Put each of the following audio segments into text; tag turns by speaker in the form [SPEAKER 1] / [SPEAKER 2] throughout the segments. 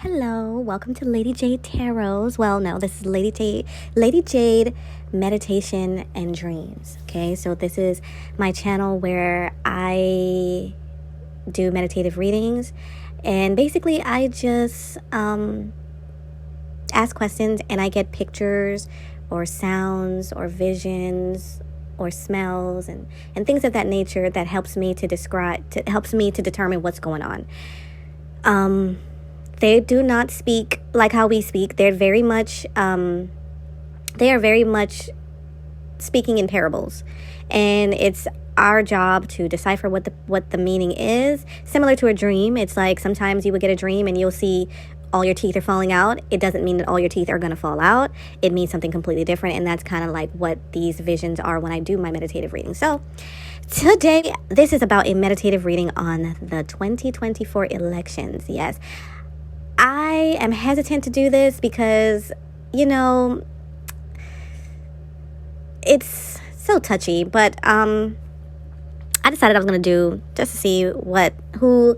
[SPEAKER 1] Hello, welcome to Lady Jade Tarot's. Well, no, this is Lady Jade Meditation and Dreams. Okay, so this is my channel where I do meditative readings, and basically I just ask questions and I get pictures or sounds or visions or smells and things of that nature that helps me to determine what's going on. They do not speak like how we speak. They are very much speaking in parables, and it's our job to decipher what the meaning is. Similar to a dream, it's like sometimes you would get a dream and you'll see all your teeth are falling out. It doesn't mean that all your teeth are going to fall out. It means something completely different, and that's kind of like what these visions are when I do my meditative reading. So today, this is about a meditative reading on the 2024 elections. Yes. I am hesitant to do this because, it's so touchy, but I decided I was going to do just to see who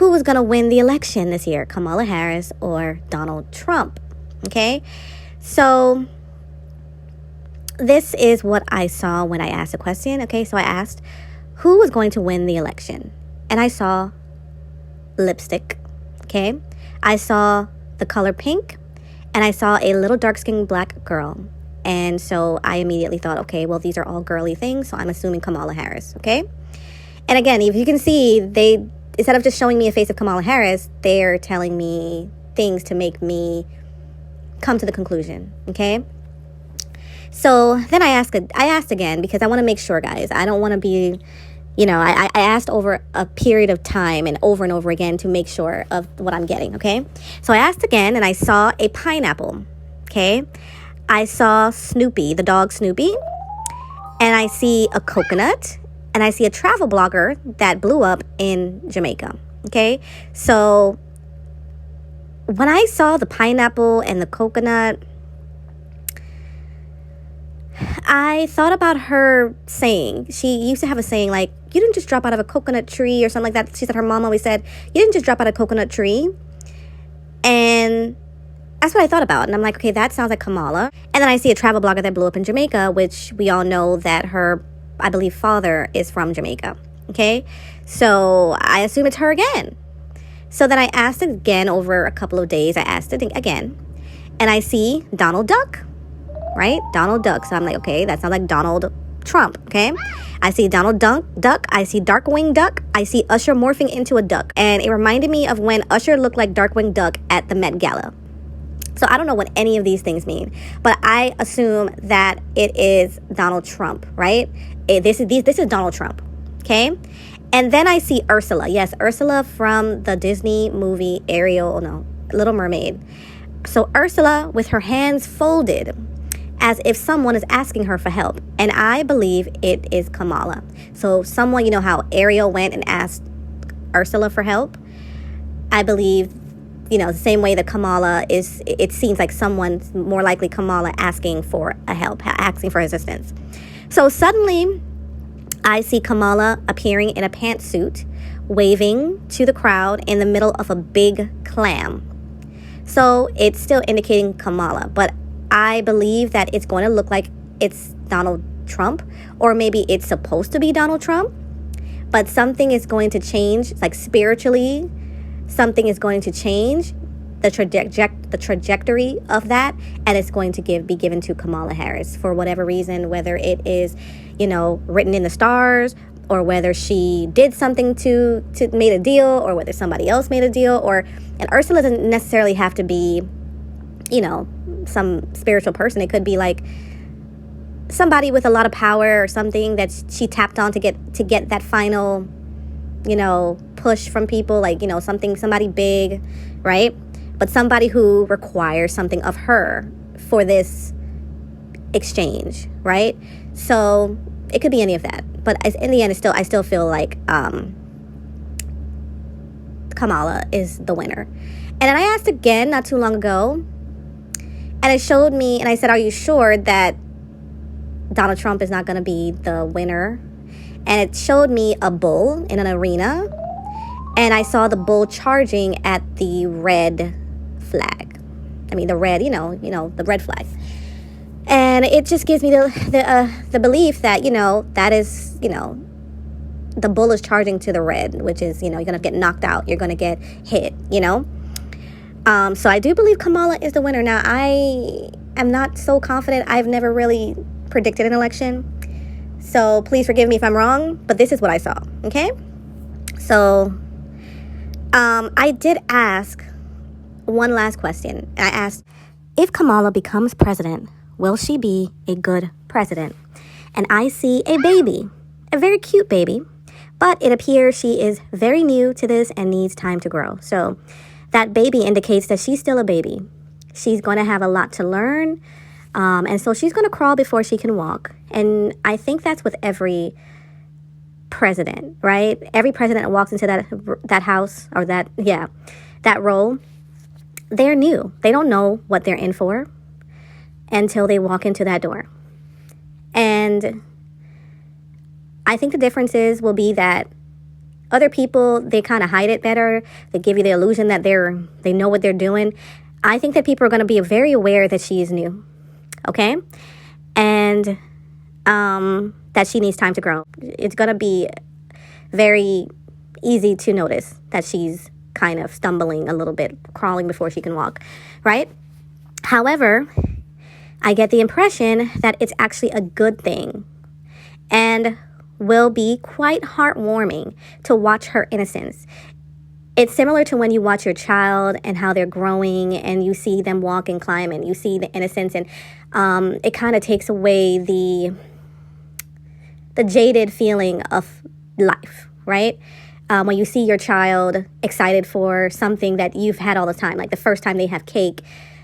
[SPEAKER 1] was going to win the election this year, Kamala Harris or Donald Trump. Okay? So this is what I saw when I asked the question. Okay? So I asked who was going to win the election, and I saw lipstick. Okay, I saw the color pink, and I saw a little dark-skinned black girl. And so I immediately thought, okay, well, these are all girly things, so I'm assuming Kamala Harris, okay? And again, if you can see, they, instead of just showing me a face of Kamala Harris, they're telling me things to make me come to the conclusion, okay? So then I asked again, because I want to make sure, guys. I don't want to be... I asked over a period of time and over again to make sure of what I'm getting, okay? So I asked again, and I saw a pineapple, okay? I saw Snoopy, the dog Snoopy, and I see a coconut, and I see a travel blogger that blew up in Jamaica, okay? So when I saw the pineapple and the coconut, I thought about her saying, she used to have a saying like, you didn't just drop out of a coconut tree or something like that. She said her mom always said, you didn't just drop out of a coconut tree. And that's what I thought about. And I'm like, okay, that sounds like Kamala. And then I see a travel blogger that blew up in Jamaica, which we all know that her, I believe, father is from Jamaica. Okay. So I assume it's her again. So then I asked it again over a couple of days. I asked it again, and I see Donald Duck. Right? Donald Duck. So I'm like, okay, that sounds like Donald Trump. Okay? I see Donald Duck. I see Darkwing Duck. I see Usher morphing into a duck. And it reminded me of when Usher looked like Darkwing Duck at the Met Gala. So I don't know what any of these things mean, but I assume that it is Donald Trump, right? This is Donald Trump. Okay? And then I see Ursula. Yes, Ursula from the Disney movie Little Mermaid. So Ursula with her hands folded, as if someone is asking her for help. And I believe it is Kamala. So someone, how Ariel went and asked Ursula for help. I believe, the same way that Kamala is, it seems like someone's more likely Kamala asking for asking for assistance. So suddenly I see Kamala appearing in a pantsuit, waving to the crowd in the middle of a big clam. So it's still indicating Kamala, but I believe that it's going to look like it's Donald Trump, or maybe it's supposed to be Donald Trump, but something is going to change, like spiritually, something is going to change the trajectory of that, and it's going to be given to Kamala Harris for whatever reason, whether it is, written in the stars, or whether she did something to made a deal, or whether somebody else made a deal, and Ursula doesn't necessarily have to be, some spiritual person. It could be like somebody with a lot of power or something that she tapped on to get that final, push from people, like, somebody big, right? But somebody who requires something of her for this exchange, right? So it could be any of that. But in the end, I still feel like Kamala is the winner. And then I asked again not too long ago, and it showed me, and I said, are you sure that Donald Trump is not going to be the winner? And it showed me a bull in an arena, And I saw the bull charging at the red flag. I mean, the red, the red flag. And it just gives me the belief that, that is, the bull is charging to the red, which is, you're going to get knocked out. You're going to get hit, So I do believe Kamala is the winner. Now, I am not so confident. I've never really predicted an election. So please forgive me if I'm wrong, but this is what I saw, okay? So I did ask one last question. I asked, if Kamala becomes president, will she be a good president? And I see a baby, a very cute baby, but it appears she is very new to this and needs time to grow. So that baby indicates that she's still a baby. She's going to have a lot to learn. And so she's going to crawl before she can walk. And I think that's with every president, right? Every president that walks into that house or that role, they're new. They don't know what they're in for until they walk into that door. And I think the differences will be that other people, they kind of hide it better. They give you the illusion that they know what they're doing. I think that people are going to be very aware that she is new, okay? And that she needs time to grow. It's going to be very easy to notice that she's kind of stumbling a little bit, crawling before she can walk, right? However, I get the impression that it's actually a good thing and will be quite heartwarming to watch her innocence. It's similar to when you watch your child and how they're growing and you see them walk and climb and you see the innocence, and it kind of takes away the jaded feeling of life, right? When you see your child excited for something that you've had all the time, like the first time they have cake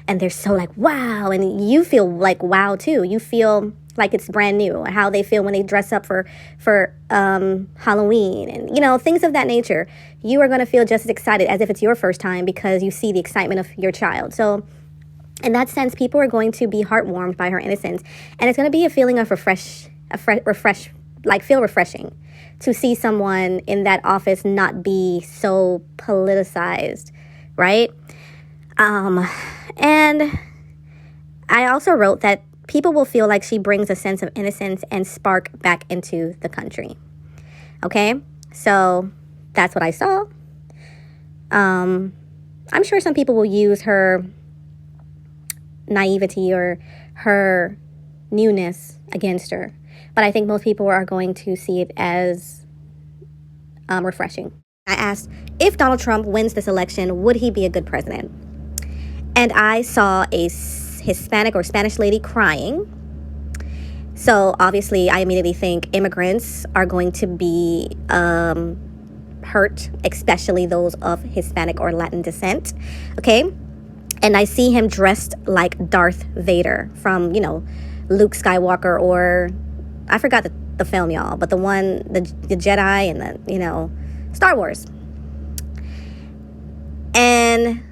[SPEAKER 1] and they're so like, wow, and you feel like wow too. You feel like it's brand new, how they feel when they dress up for Halloween and, things of that nature. You are going to feel just as excited as if it's your first time because you see the excitement of your child. So in that sense, people are going to be heartwarmed by her innocence. And it's going to be a feeling of feel refreshing to see someone in that office not be so politicized, right? And I also wrote that people will feel like she brings a sense of innocence and spark back into the country. Okay? So that's what I saw. I'm sure some people will use her naivety or her newness against her. But I think most people are going to see it as refreshing. I asked, if Donald Trump wins this election, would he be a good president? And I saw a Hispanic or Spanish lady crying. So obviously I immediately think immigrants are going to be hurt, especially those of Hispanic or Latin descent. Okay. And I see him dressed like Darth Vader from, Luke Skywalker, or I forgot the film, y'all, but the Jedi and the, Star Wars. And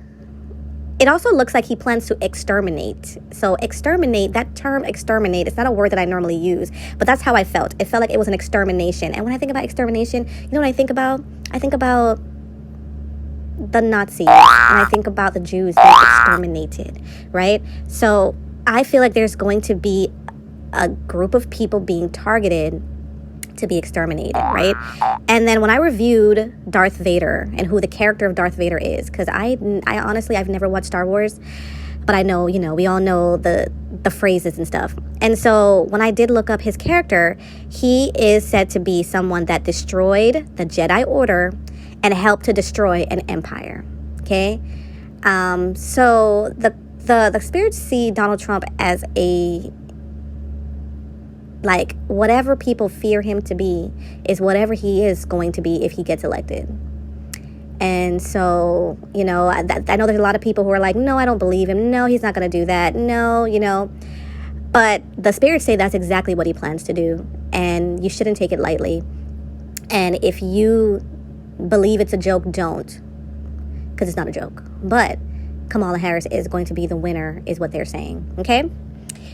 [SPEAKER 1] it also looks like he plans to exterminate. So exterminate, that term exterminate, it's not a word that I normally use, but that's how I felt. It felt like it was an extermination. And when I think about extermination, you know what I think about? I think about the Nazis, and I think about the Jews being exterminated, right? So I feel like there's going to be a group of people being targeted to be exterminated, right? And then when I reviewed Darth Vader and who the character of Darth Vader is, because I honestly, I've never watched Star Wars, but I know, we all know the phrases and stuff. And so when I did look up his character, he is said to be someone that destroyed the Jedi Order and helped to destroy an empire, okay? So the spirits see Donald Trump as whatever people fear him to be is whatever he is going to be if he gets elected. And so, I know there's a lot of people who are like, no, I don't believe him. No, he's not going to do that. No, But the spirits say that's exactly what he plans to do. And you shouldn't take it lightly. And if you believe it's a joke, don't. Because it's not a joke. But Kamala Harris is going to be the winner, is what they're saying. Okay?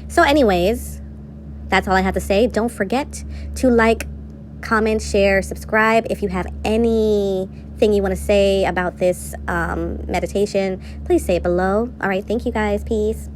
[SPEAKER 1] So anyways, that's all I have to say. Don't forget to like comment, share, subscribe. If you have anything you want to say about this meditation, please say it below. All right, thank you guys. Peace.